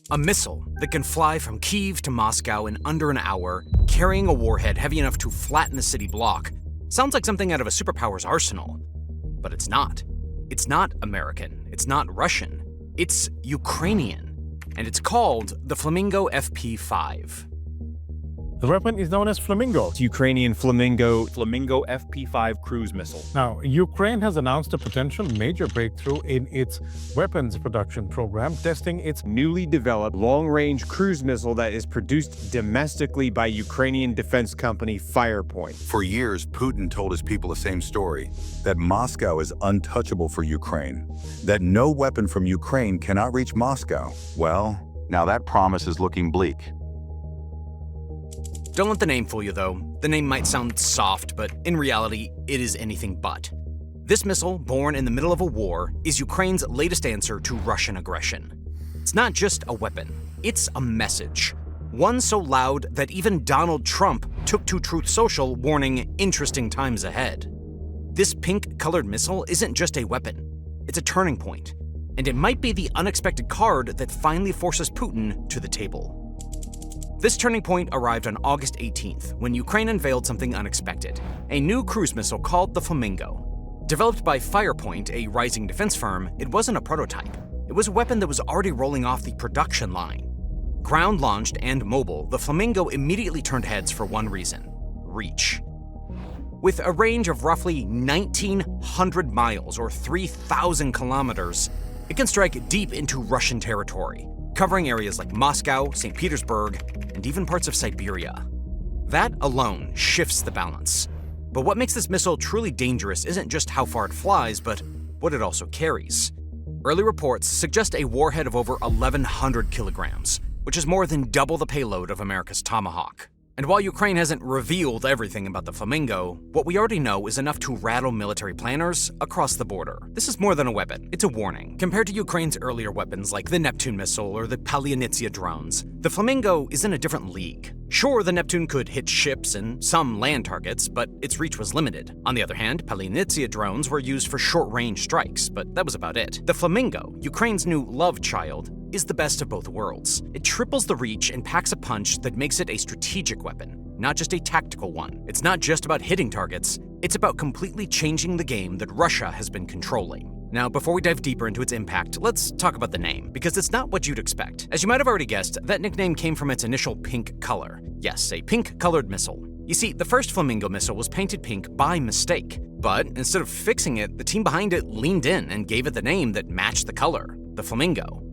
A missile that can fly from Kyiv to Moscow in under an hour, carrying a warhead heavy enough to flatten a city block. Sounds like something out of a superpower's arsenal. But it's not. It's not American. It's not Russian. It's Ukrainian. And it's called the Flamingo FP5. The weapon is known as Flamingo. It's Ukrainian Flamingo FP5 cruise missile. Now, Ukraine has announced a potential major breakthrough in its weapons production program, testing its Newly developed long-range cruise missile that is produced domestically by Ukrainian defense company Firepoint. For years, Putin told his people the same story, that Moscow is untouchable for Ukraine, that no weapon from Ukraine cannot reach Moscow. Well, now that promise is looking bleak. Don't let the name fool you, though. The name might sound soft, but in reality, it is anything but. This missile, born in the middle of a war, is Ukraine's latest answer to Russian aggression. It's not just a weapon, it's a message. One so loud that even Donald Trump took to Truth Social warning interesting times ahead. This pink-colored missile isn't just a weapon, it's a turning point. And it might be the unexpected card that finally forces Putin to the table. This turning point arrived on August 18th, when Ukraine unveiled something unexpected, a new cruise missile called the Flamingo. Developed by Firepoint, a rising defense firm, it wasn't a prototype. It was a weapon that was already rolling off the production line. Ground-launched and mobile, the Flamingo immediately turned heads for one reason: reach. With a range of roughly 1,900 miles or 3,000 kilometers, it can strike deep into Russian territory, covering areas like Moscow, St. Petersburg, and even parts of Siberia. That alone shifts the balance. But what makes this missile truly dangerous isn't just how far it flies, but what it also carries. Early reports suggest a warhead of over 1,100 kilograms, which is more than double the payload of America's Tomahawk. And while Ukraine hasn't revealed everything about the Flamingo, what we already know is enough to rattle military planners across the border. This is more than a weapon, it's a warning. Compared to Ukraine's earlier weapons like the Neptune missile or the Panicking drones, the Flamingo is in a different league. Sure, the Neptune could hit ships and some land targets, but its reach was limited. On the other hand, Panicking drones were used for short-range strikes, but that was about it. The Flamingo, Ukraine's new love child, is the best of both worlds. It triples the reach and packs a punch that makes it a strategic weapon, not just a tactical one. It's not just about hitting targets, it's about completely changing the game that Russia has been controlling. Now, before we dive deeper into its impact, let's talk about the name, because it's not what you'd expect. As you might have already guessed, that nickname came from its initial pink color. Yes, a pink-colored missile. You see, the first Flamingo missile was painted pink by mistake, but instead of fixing it, the team behind it leaned in and gave it the name that matched the color, the Flamingo.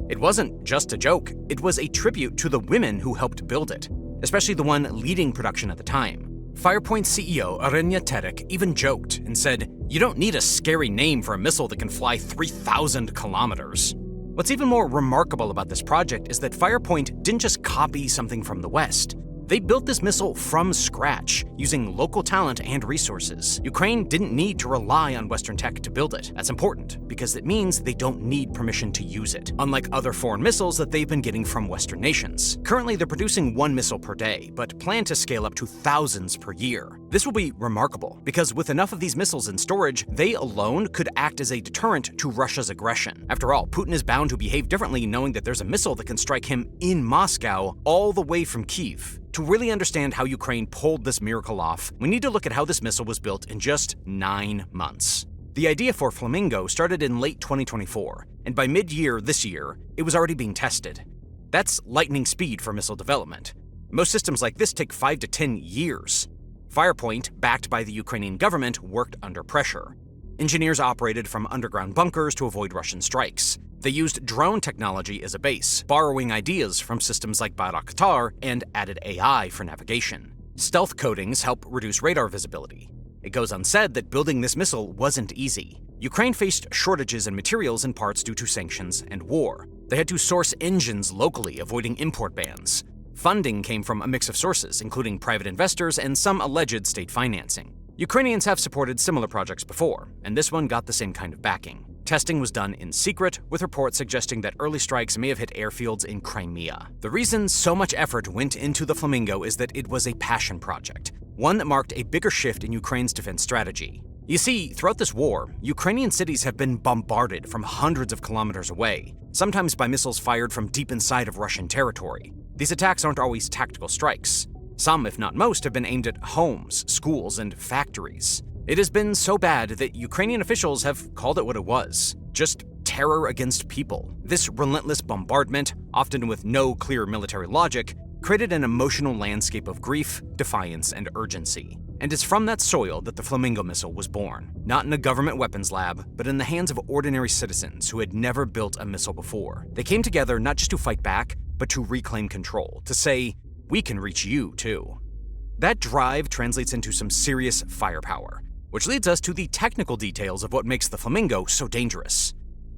It wasn't just a joke, it was a tribute to the women who helped build it, especially the one leading production at the time. Firepoint CEO Arenya Terek even joked and said, "You don't need a scary name for a missile that can fly 3,000 kilometers." What's even more remarkable about this project is that Firepoint didn't just copy something from the West. They built this missile from scratch, using local talent and resources. Ukraine didn't need to rely on Western tech to build it. That's important, because it means they don't need permission to use it, unlike other foreign missiles that they've been getting from Western nations. Currently, they're producing one missile per day, but plan to scale up to thousands per year. This will be remarkable, because with enough of these missiles in storage, they alone could act as a deterrent to Russia's aggression. After all, Putin is bound to behave differently knowing that there's a missile that can strike him in Moscow all the way from Kyiv. To really understand how Ukraine pulled this miracle off, we need to look at how this missile was built in just 9 months. The idea for Flamingo started in late 2024, and by mid-year this year, it was already being tested. That's lightning speed for missile development. Most systems like this take 5 to 10 years. Firepoint, backed by the Ukrainian government, worked under pressure. Engineers operated from underground bunkers to avoid Russian strikes. They used drone technology as a base, borrowing ideas from systems like Bayraktar, and added AI for navigation. Stealth coatings help reduce radar visibility. It goes unsaid that building this missile wasn't easy. Ukraine faced shortages in materials and parts due to sanctions and war. They had to source engines locally, avoiding import bans. Funding came from a mix of sources, including private investors and some alleged state financing. Ukrainians have supported similar projects before, and this one got the same kind of backing. Testing was done in secret, with reports suggesting that early strikes may have hit airfields in Crimea. The reason so much effort went into the Flamingo is that it was a passion project, one that marked a bigger shift in Ukraine's defense strategy. You see, throughout this war, Ukrainian cities have been bombarded from hundreds of kilometers away, sometimes by missiles fired from deep inside of Russian territory. These attacks aren't always tactical strikes. Some, if not most, have been aimed at homes, schools, and factories. It has been so bad that Ukrainian officials have called it what it was: just terror against people. This relentless bombardment, often with no clear military logic, created an emotional landscape of grief, defiance, and urgency. And it's from that soil that the Flamingo missile was born. Not in a government weapons lab, but in the hands of ordinary citizens who had never built a missile before. They came together not just to fight back, but to reclaim control, to say, we can reach you too. That drive translates into some serious firepower, which leads us to the technical details of what makes the Flamingo so dangerous.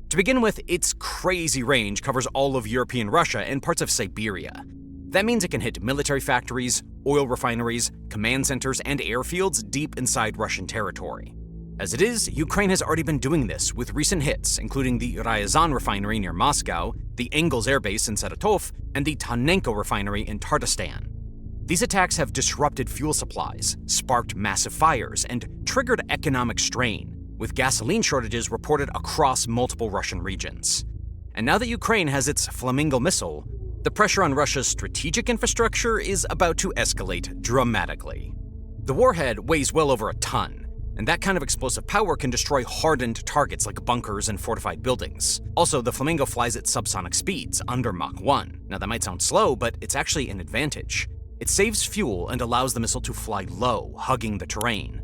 To begin with, its crazy range covers all of European Russia and parts of Siberia. That means it can hit military factories, oil refineries, command centers, and airfields deep inside Russian territory. As it is, Ukraine has already been doing this with recent hits, including the Ryazan refinery near Moscow, the Engels airbase in Saratov, and the Panicking refinery in Tatarstan. These attacks have disrupted fuel supplies, sparked massive fires, and triggered economic strain, with gasoline shortages reported across multiple Russian regions. And now that Ukraine has its Flamingo missile, the pressure on Russia's strategic infrastructure is about to escalate dramatically. The warhead weighs well over a ton, and that kind of explosive power can destroy hardened targets like bunkers and fortified buildings. Also, the Flamingo flies at subsonic speeds, under Mach 1. Now that might sound slow, but it's actually an advantage. It saves fuel and allows the missile to fly low, hugging the terrain.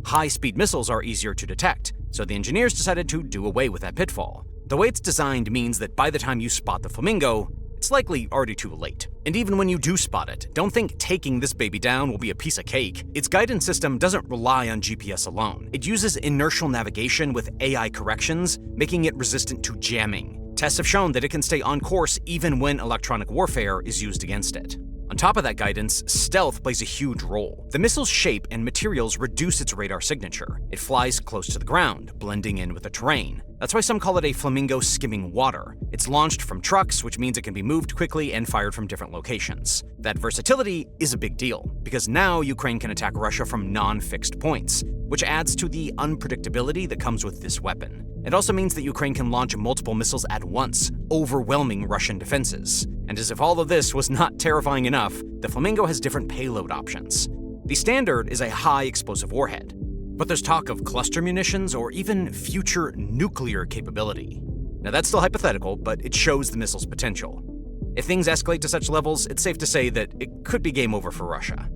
High-speed missiles are easier to detect, so the engineers decided to do away with that pitfall. The way it's designed means that by the time you spot the Flamingo, it's likely already too late. And even when you do spot it, don't think taking this baby down will be a piece of cake. Its guidance system doesn't rely on GPS alone. It uses inertial navigation with AI corrections, making it resistant to jamming. Tests have shown that it can stay on course even when electronic warfare is used against it. On top of that guidance, stealth plays a huge role. The missile's shape and materials reduce its radar signature. It flies close to the ground, blending in with the terrain. That's why some call it a Flamingo skimming water. It's launched from trucks, which means it can be moved quickly and fired from different locations. That versatility is a big deal, because now Ukraine can attack Russia from non-fixed points, which adds to the unpredictability that comes with this weapon. It also means that Ukraine can launch multiple missiles at once, overwhelming Russian defenses. And as if all of this was not terrifying enough, the Flamingo has different payload options. The standard is a high explosive warhead, but there's talk of cluster munitions or even future nuclear capability. Now that's still hypothetical, but it shows the missile's potential. If things escalate to such levels, it's safe to say that it could be game over for Russia.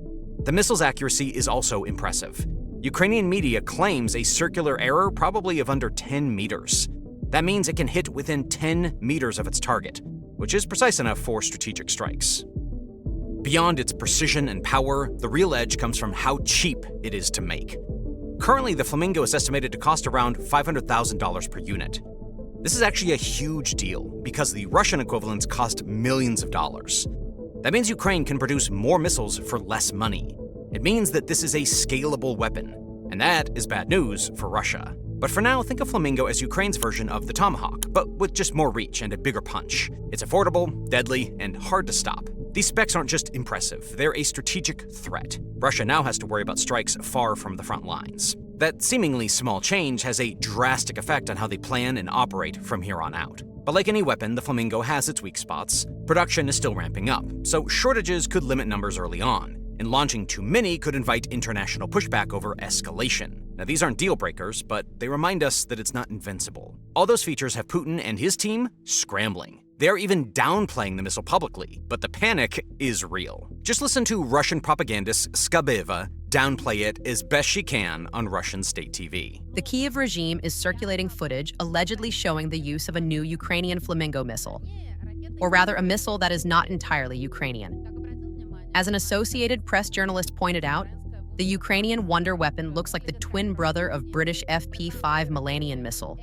The missile's accuracy is also impressive. Ukrainian media claims a circular error probably of under 10 meters. That means it can hit within 10 meters of its target, which is precise enough for strategic strikes. Beyond its precision and power, the real edge comes from how cheap it is to make. Currently, the Flamingo is estimated to cost around $500,000 per unit. This is actually a huge deal, because the Russian equivalents cost millions of dollars. That means Ukraine can produce more missiles for less money. It means that this is a scalable weapon, and that is bad news for Russia. But for now, think of Flamingo as Ukraine's version of the Tomahawk, but with just more reach and a bigger punch. It's affordable, deadly, and hard to stop. These specs aren't just impressive, they're a strategic threat. Russia now has to worry about strikes far from the front lines. That seemingly small change has a drastic effect on how they plan and operate from here on out. But like any weapon, the Flamingo has its weak spots. Production is still ramping up, so shortages could limit numbers early on, and launching too many could invite international pushback over escalation. Now, these aren't deal breakers, but they remind us that it's not invincible. All those features have Putin and his team scrambling. They're even downplaying the missile publicly, but the panic is real. Just listen to Russian propagandist Skabeva downplay it as best she can on Russian state TV. The Kyiv regime is circulating footage allegedly showing the use of a new Ukrainian Flamingo missile, or rather a missile that is not entirely Ukrainian. As an Associated Press journalist pointed out, the Ukrainian wonder weapon looks like the twin brother of British FP-5 Millennium missile,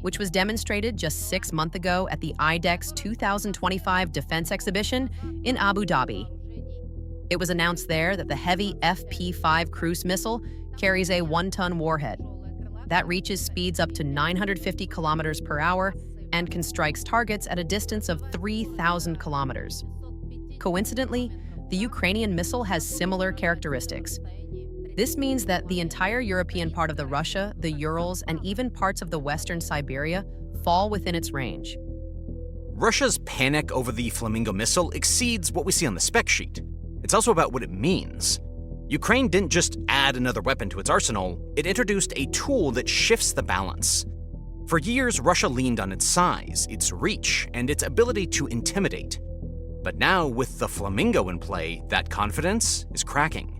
which was demonstrated just 6 months ago at the IDEX 2025 Defense Exhibition in Abu Dhabi. It was announced there that the heavy FP-5 cruise missile carries a 1-ton warhead that reaches speeds up to 950 kilometers per hour and can strike targets at a distance of 3,000 kilometers. Coincidentally, the Ukrainian missile has similar characteristics. This means that the entire European part of the Russia, the Urals, and even parts of the western Siberia fall within its range. Russia's panic over the Flamingo missile exceeds what we see on the spec sheet. It's also about what it means. Ukraine didn't just add another weapon to its arsenal, it introduced a tool that shifts the balance. For years, Russia leaned on its size, its reach, and its ability to intimidate. But now, with the Flamingo in play, that confidence is cracking.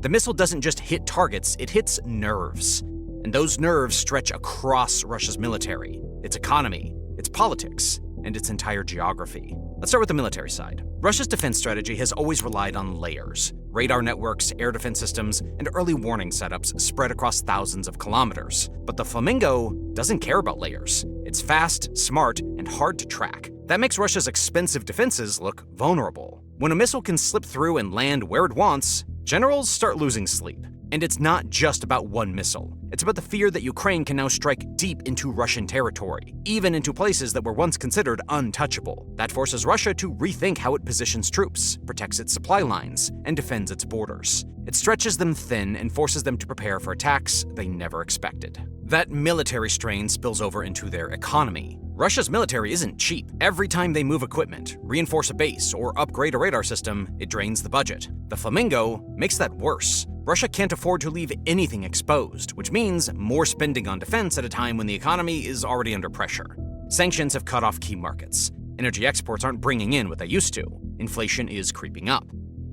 The missile doesn't just hit targets, it hits nerves. And those nerves stretch across Russia's military, its economy, its politics, and its entire geography. Let's start with the military side. Russia's defense strategy has always relied on layers. Radar networks, air defense systems, and early warning setups spread across thousands of kilometers. But the Flamingo doesn't care about layers. It's fast, smart, and hard to track. That makes Russia's expensive defenses look vulnerable. When a missile can slip through and land where it wants, generals start losing sleep. And it's not just about one missile. It's about the fear that Ukraine can now strike deep into Russian territory, even into places that were once considered untouchable. That forces Russia to rethink how it positions troops, protects its supply lines, and defends its borders. It stretches them thin and forces them to prepare for attacks they never expected. That military strain spills over into their economy. Russia's military isn't cheap. Every time they move equipment, reinforce a base, or upgrade a radar system, it drains the budget. The Flamingo makes that worse. Russia can't afford to leave anything exposed, which means more spending on defense at a time when the economy is already under pressure. Sanctions have cut off key markets. Energy exports aren't bringing in what they used to. Inflation is creeping up.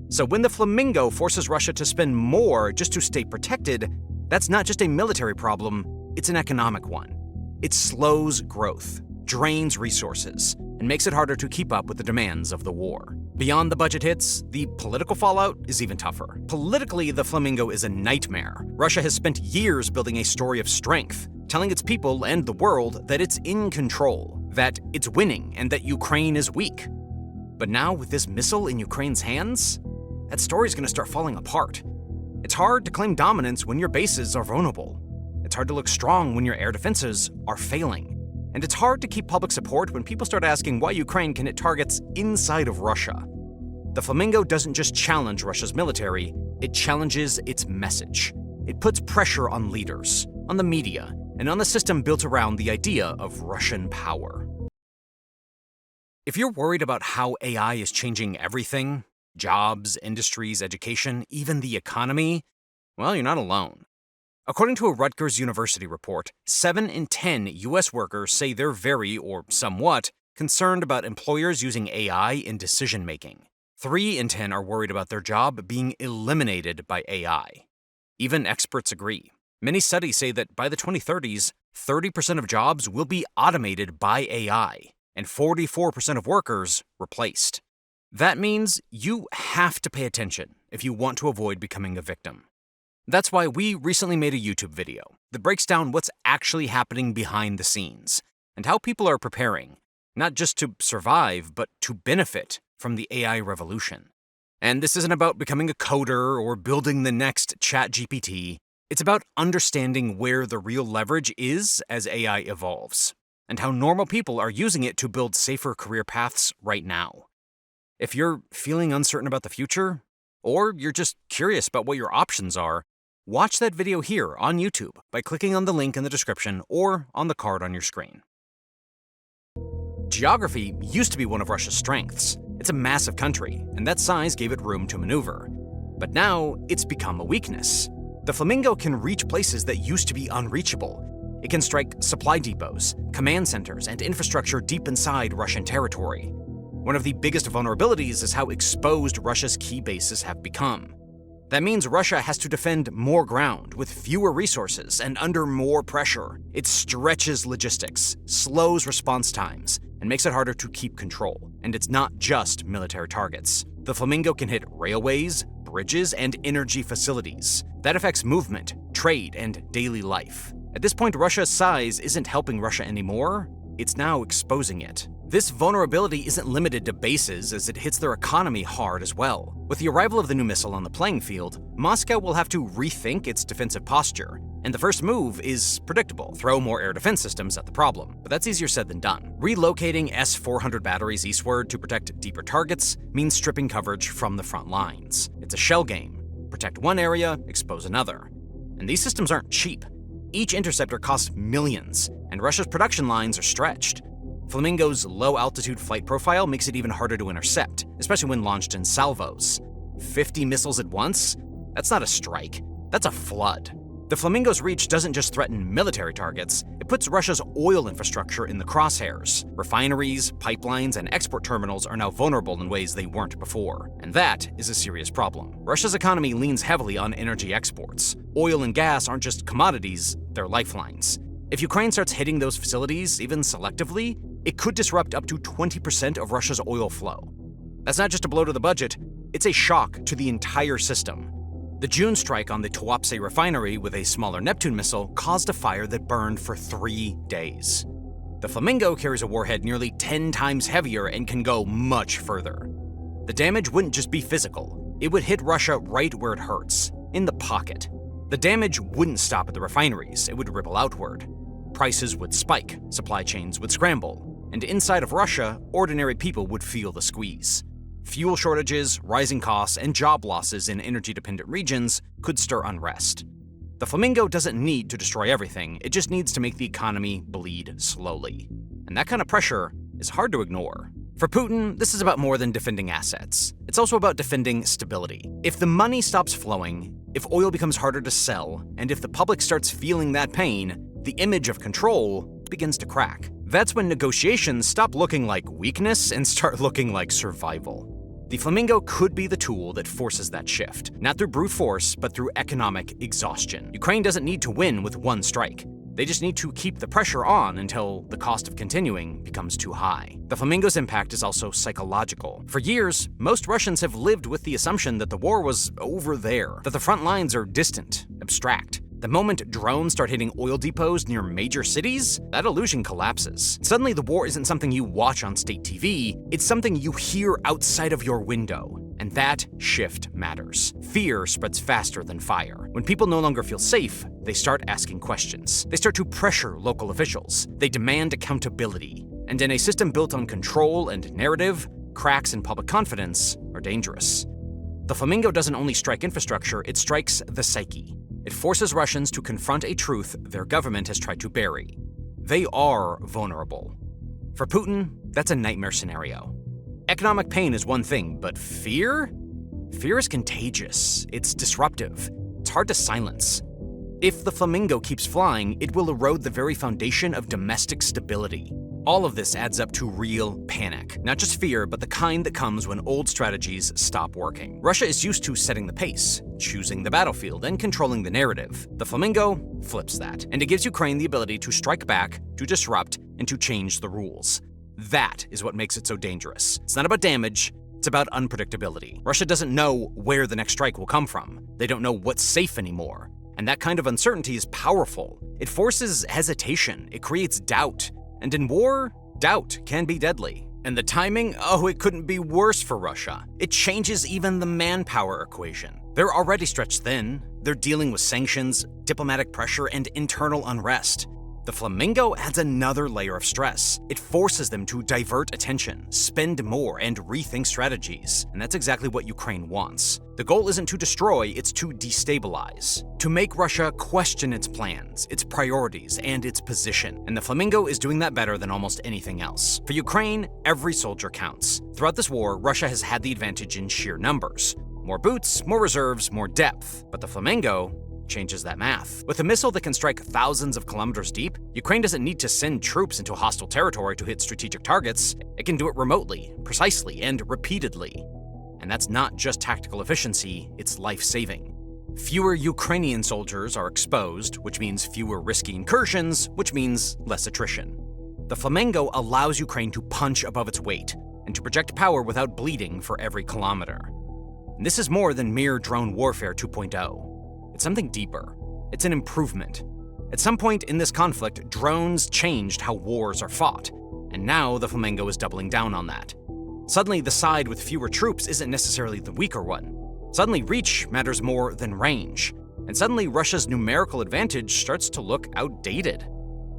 So when the Flamingo forces Russia to spend more just to stay protected, that's not just a military problem, it's an economic one. It slows growth, drains resources, and makes it harder to keep up with the demands of the war. Beyond the budget hits, the political fallout is even tougher. Politically, the Flamingo is a nightmare. Russia has spent years building a story of strength, telling its people and the world that it's in control, that it's winning, and that Ukraine is weak. But now, with this missile in Ukraine's hands, that story's gonna start falling apart. It's hard to claim dominance when your bases are vulnerable. It's hard to look strong when your air defenses are failing. And it's hard to keep public support when people start asking why Ukraine can hit targets inside of Russia. The Flamingo doesn't just challenge Russia's military, it challenges its message. It puts pressure on leaders, on the media, and on the system built around the idea of Russian power. If you're worried about how AI is changing everything, jobs, industries, education, even the economy, well, you're not alone. According to a Rutgers University report, 7 in 10 U.S. workers say they're very, or somewhat, concerned about employers using AI in decision-making. 3 in 10 are worried about their job being eliminated by AI. Even experts agree. Many studies say that by the 2030s, 30% of jobs will be automated by AI, and 44% of workers replaced. That means you have to pay attention if you want to avoid becoming a victim. That's why we recently made a YouTube video that breaks down what's actually happening behind the scenes and how people are preparing, not just to survive, but to benefit from the AI revolution. And this isn't about becoming a coder or building the next ChatGPT. It's about understanding where the real leverage is as AI evolves, and how normal people are using it to build safer career paths right now. If you're feeling uncertain about the future, or you're just curious about what your options are, watch that video here on YouTube by clicking on the link in the description or on the card on your screen. Geography used to be one of Russia's strengths. It's a massive country, and that size gave it room to maneuver. But now, it's become a weakness. The Flamingo can reach places that used to be unreachable. It can strike supply depots, command centers, and infrastructure deep inside Russian territory. One of the biggest vulnerabilities is how exposed Russia's key bases have become. That means Russia has to defend more ground with fewer resources and under more pressure. It stretches logistics, slows response times, and makes it harder to keep control. And it's not just military targets. The Flamingo can hit railways, bridges, and energy facilities. That affects movement, trade, and daily life. At this point, Russia's size isn't helping Russia anymore. It's now exposing it. This vulnerability isn't limited to bases, as it hits their economy hard as well. With the arrival of the new missile on the playing field, Moscow will have to rethink its defensive posture. And the first move is predictable: throw more air defense systems at the problem. But that's easier said than done. Relocating S-400 batteries eastward to protect deeper targets means stripping coverage from the front lines. It's a shell game. protect one area, expose another. And these systems aren't cheap. Each interceptor costs millions, and Russia's production lines are stretched. Flamingo's low-altitude flight profile makes it even harder to intercept, especially when launched in salvos. 50 missiles at once? That's not a strike, that's a flood. The Flamingo's reach doesn't just threaten military targets, it puts Russia's oil infrastructure in the crosshairs. Refineries, pipelines, and export terminals are now vulnerable in ways they weren't before. And that is a serious problem. Russia's economy leans heavily on energy exports. Oil and gas aren't just commodities, they're lifelines. If Ukraine starts hitting those facilities, even selectively, it could disrupt up to 20% of Russia's oil flow. That's not just a blow to the budget, it's a shock to the entire system. The June strike on the Tuapse refinery with a smaller Neptune missile caused a fire that burned for 3 days. The Flamingo carries a warhead nearly 10 times heavier and can go much further. The damage wouldn't just be physical, it would hit Russia right where it hurts, in the pocket. The damage wouldn't stop at the refineries, it would ripple outward. Prices would spike, supply chains would scramble, and inside of Russia, ordinary people would feel the squeeze. Fuel shortages, rising costs, and job losses in energy-dependent regions could stir unrest. The Flamingo doesn't need to destroy everything, it just needs to make the economy bleed slowly. And that kind of pressure is hard to ignore. For Putin, this is about more than defending assets. It's also about defending stability. If the money stops flowing, if oil becomes harder to sell, and if the public starts feeling that pain, the image of control begins to crack. That's when negotiations stop looking like weakness and start looking like survival. The Flamingo could be the tool that forces that shift, not through brute force, but through economic exhaustion. Ukraine doesn't need to win with one strike. They just need to keep the pressure on until the cost of continuing becomes too high. The Flamingo's impact is also psychological. For years, most Russians have lived with the assumption that the war was over there, that the front lines are distant, abstract. The moment drones start hitting oil depots near major cities, that illusion collapses. Suddenly, the war isn't something you watch on state TV, it's something you hear outside of your window. And that shift matters. Fear spreads faster than fire. When people no longer feel safe, they start asking questions. They start to pressure local officials. They demand accountability. And in a system built on control and narrative, cracks in public confidence are dangerous. The Flamingo doesn't only strike infrastructure, it strikes the psyche. It forces Russians to confront a truth their government has tried to bury. They are vulnerable. For Putin, that's a nightmare scenario. Economic pain is one thing, but fear? Fear is contagious. It's disruptive. It's hard to silence. If the Flamingo keeps flying, it will erode the very foundation of domestic stability. All of this adds up to real panic. Not just fear, but the kind that comes when old strategies stop working. Russia is used to setting the pace, choosing the battlefield, and controlling the narrative. The Flamingo flips that, and it gives Ukraine the ability to strike back, to disrupt, and to change the rules. That is what makes it so dangerous. It's not about damage, it's about unpredictability. Russia doesn't know where the next strike will come from. They don't know what's safe anymore. And that kind of uncertainty is powerful. It forces hesitation, it creates doubt. And in war, doubt can be deadly. And the timing, it couldn't be worse for Russia. It changes even the manpower equation. They're already stretched thin. They're dealing with sanctions, diplomatic pressure, and internal unrest. The Flamingo adds another layer of stress. It forces them to divert attention, spend more, and rethink strategies. And that's exactly what Ukraine wants. The goal isn't to destroy, it's to destabilize. To make Russia question its plans, its priorities, and its position. And the Flamingo is doing that better than almost anything else. For Ukraine, every soldier counts. Throughout this war, Russia has had the advantage in sheer numbers. More boots, more reserves, more depth. But the Flamingo changes that math. With a missile that can strike thousands of kilometers deep, Ukraine doesn't need to send troops into hostile territory to hit strategic targets. It can do it remotely, precisely, and repeatedly. And that's not just tactical efficiency, it's life-saving. Fewer Ukrainian soldiers are exposed, which means fewer risky incursions, which means less attrition. The Flamingo allows Ukraine to punch above its weight and to project power without bleeding for every kilometer. And this is more than mere drone warfare 2.0. It's something deeper. It's an improvement. At some point in this conflict, drones changed how wars are fought, and now the Flamingo is doubling down on that. Suddenly, the side with fewer troops isn't necessarily the weaker one. Suddenly, reach matters more than range. And suddenly, Russia's numerical advantage starts to look outdated.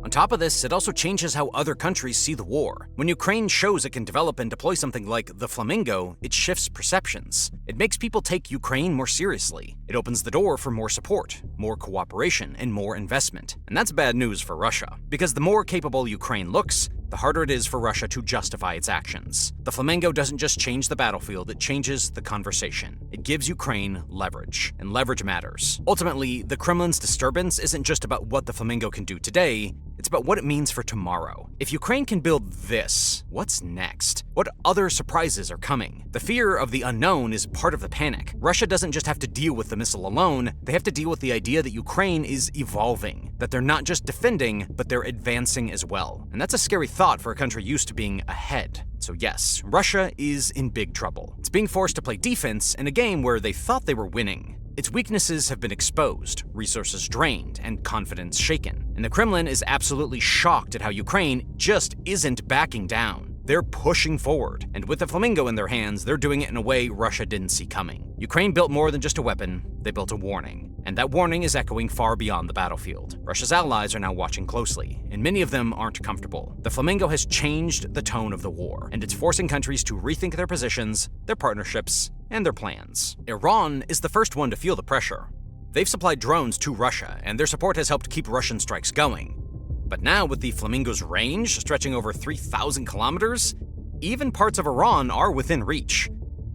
On top of this, it also changes how other countries see the war. When Ukraine shows it can develop and deploy something like the Flamingo, it shifts perceptions. It makes people take Ukraine more seriously. It opens the door for more support, more cooperation, and more investment. And that's bad news for Russia, because the more capable Ukraine looks, the harder it is for Russia to justify its actions. The Flamingo doesn't just change the battlefield, it changes the conversation. It gives Ukraine leverage, and leverage matters. Ultimately, the Kremlin's disturbance isn't just about what the Flamingo can do today, it's about what it means for tomorrow. If Ukraine can build this, what's next? What other surprises are coming? The fear of the unknown is part of the panic. Russia doesn't just have to deal with the missile alone, they have to deal with the idea that Ukraine is evolving, that they're not just defending, but they're advancing as well. And that's a scary thought for a country used to being ahead. So yes, Russia is in big trouble. It's being forced to play defense in a game where they thought they were winning. Its weaknesses have been exposed, resources drained, and confidence shaken. And the Kremlin is absolutely shocked at how Ukraine just isn't backing down. They're pushing forward, and with the Flamingo in their hands, they're doing it in a way Russia didn't see coming. Ukraine built more than just a weapon, they built a warning. And that warning is echoing far beyond the battlefield. Russia's allies are now watching closely, and many of them aren't comfortable. The Flamingo has changed the tone of the war, and it's forcing countries to rethink their positions, their partnerships, and their plans. Iran is the first one to feel the pressure. They've supplied drones to Russia, and their support has helped keep Russian strikes going. But now, with the Flamingo's range stretching over 3,000 kilometers, even parts of Iran are within reach.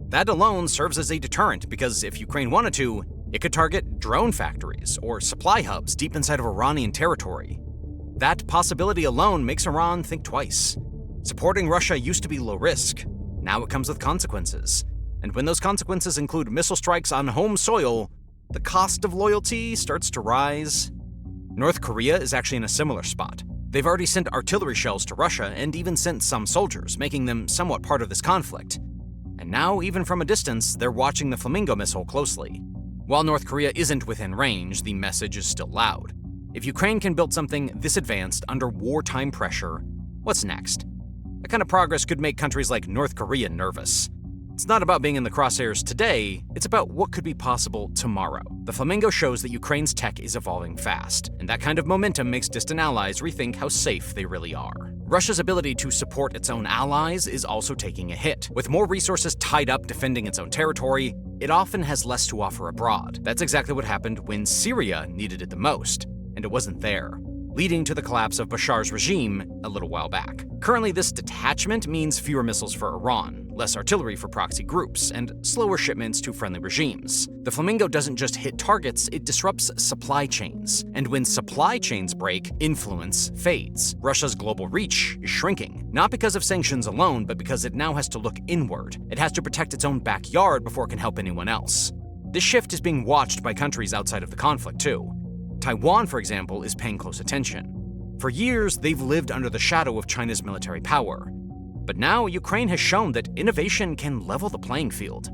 That alone serves as a deterrent, because if Ukraine wanted to, it could target drone factories or supply hubs deep inside of Iranian territory. That possibility alone makes Iran think twice. Supporting Russia used to be low risk. Now it comes with consequences. And when those consequences include missile strikes on home soil, the cost of loyalty starts to rise. North Korea is actually in a similar spot. They've already sent artillery shells to Russia and even sent some soldiers, making them somewhat part of this conflict. And now, even from a distance, they're watching the Flamingo missile closely. While North Korea isn't within range, the message is still loud. If Ukraine can build something this advanced under wartime pressure, what's next? That kind of progress could make countries like North Korea nervous. It's not about being in the crosshairs today, it's about what could be possible tomorrow. The Flamingo shows that Ukraine's tech is evolving fast, and that kind of momentum makes distant allies rethink how safe they really are. Russia's ability to support its own allies is also taking a hit. With more resources tied up defending its own territory, it often has less to offer abroad. That's exactly what happened when Syria needed it the most, and it wasn't there, leading to the collapse of Bashar's regime a little while back. Currently, this detachment means fewer missiles for Iran, less artillery for proxy groups, and slower shipments to friendly regimes. The Flamingo doesn't just hit targets, it disrupts supply chains. And when supply chains break, influence fades. Russia's global reach is shrinking, not because of sanctions alone, but because it now has to look inward. It has to protect its own backyard before it can help anyone else. This shift is being watched by countries outside of the conflict, too. Taiwan, for example, is paying close attention. For years, they've lived under the shadow of China's military power. But now, Ukraine has shown that innovation can level the playing field.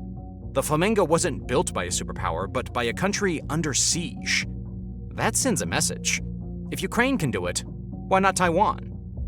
The Flamingo wasn't built by a superpower, but by a country under siege. That sends a message. If Ukraine can do it, why not Taiwan?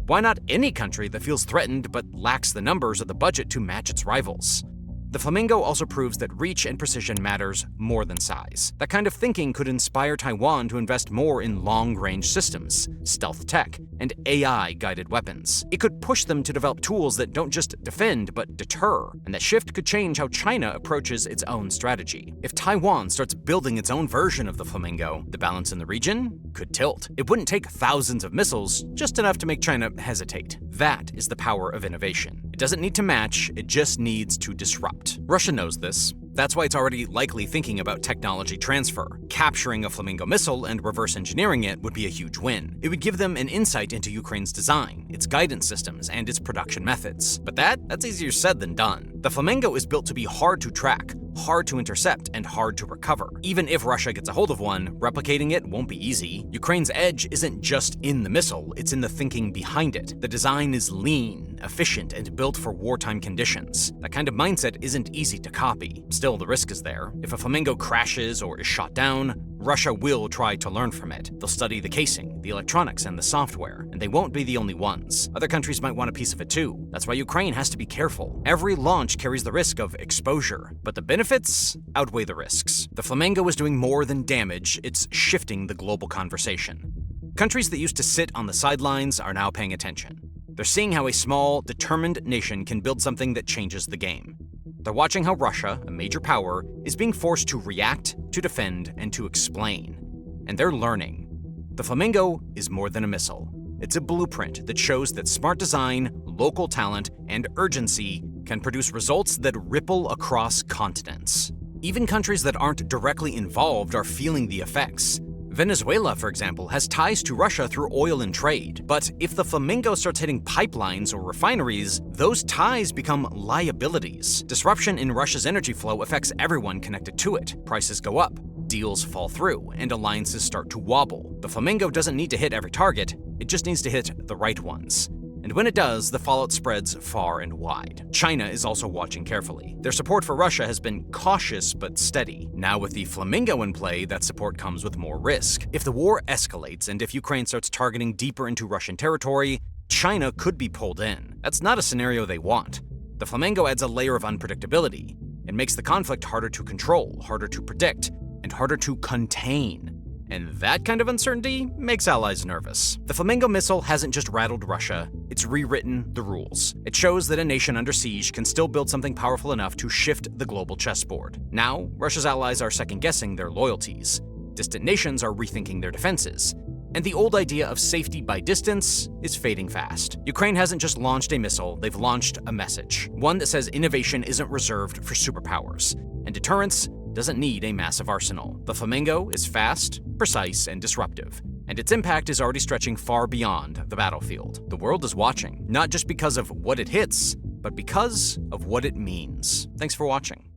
Why not any country that feels threatened but lacks the numbers or the budget to match its rivals? The Flamingo also proves that reach and precision matters more than size. That kind of thinking could inspire Taiwan to invest more in long-range systems, stealth tech, and AI-guided weapons. It could push them to develop tools that don't just defend, but deter, and that shift could change how China approaches its own strategy. If Taiwan starts building its own version of the Flamingo, the balance in the region could tilt. It wouldn't take thousands of missiles, just enough to make China hesitate. That is the power of innovation. It doesn't need to match, it just needs to disrupt. Russia knows this. That's why it's already likely thinking about technology transfer. Capturing a Flamingo missile and reverse engineering it would be a huge win. It would give them an insight into Ukraine's design, its guidance systems, and its production methods. But that's easier said than done. The Flamingo is built to be hard to track, hard to intercept, and hard to recover. Even if Russia gets a hold of one, replicating it won't be easy. Ukraine's edge isn't just in the missile, it's in the thinking behind it. The design is lean, efficient, and built for wartime conditions. That kind of mindset isn't easy to copy. Still, the risk is there. If a Flamingo crashes or is shot down, Russia will try to learn from it. They'll study the casing, the electronics, and the software, and they won't be the only ones. Other countries might want a piece of it too. That's why Ukraine has to be careful. Every launch carries the risk of exposure, but the benefits outweigh the risks. The Flamingo is doing more than damage, it's shifting the global conversation. Countries that used to sit on the sidelines are now paying attention. They're seeing how a small, determined nation can build something that changes the game. They're watching how Russia, a major power, is being forced to react, to defend, and to explain. And they're learning. The Flamingo is more than a missile. It's a blueprint that shows that smart design, local talent, and urgency can produce results that ripple across continents. Even countries that aren't directly involved are feeling the effects. Venezuela, for example, has ties to Russia through oil and trade. But if the Flamingo starts hitting pipelines or refineries, those ties become liabilities. Disruption in Russia's energy flow affects everyone connected to it. Prices go up, deals fall through, and alliances start to wobble. The Flamingo doesn't need to hit every target, it just needs to hit the right ones. And when it does, the fallout spreads far and wide. China is also watching carefully. Their support for Russia has been cautious but steady. Now with the Flamingo in play, that support comes with more risk. If the war escalates and if Ukraine starts targeting deeper into Russian territory, China could be pulled in. That's not a scenario they want. The Flamingo adds a layer of unpredictability. It makes the conflict harder to control, harder to predict, and harder to contain. And that kind of uncertainty makes allies nervous. The Flamingo missile hasn't just rattled Russia, it's rewritten the rules. It shows that a nation under siege can still build something powerful enough to shift the global chessboard. Now, Russia's allies are second-guessing their loyalties. Distant nations are rethinking their defenses. And the old idea of safety by distance is fading fast. Ukraine hasn't just launched a missile, they've launched a message. One that says innovation isn't reserved for superpowers. And deterrence doesn't need a massive arsenal. The Flamingo is fast, precise, and disruptive, and its impact is already stretching far beyond the battlefield. The world is watching, not just because of what it hits, but because of what it means. Thanks for watching.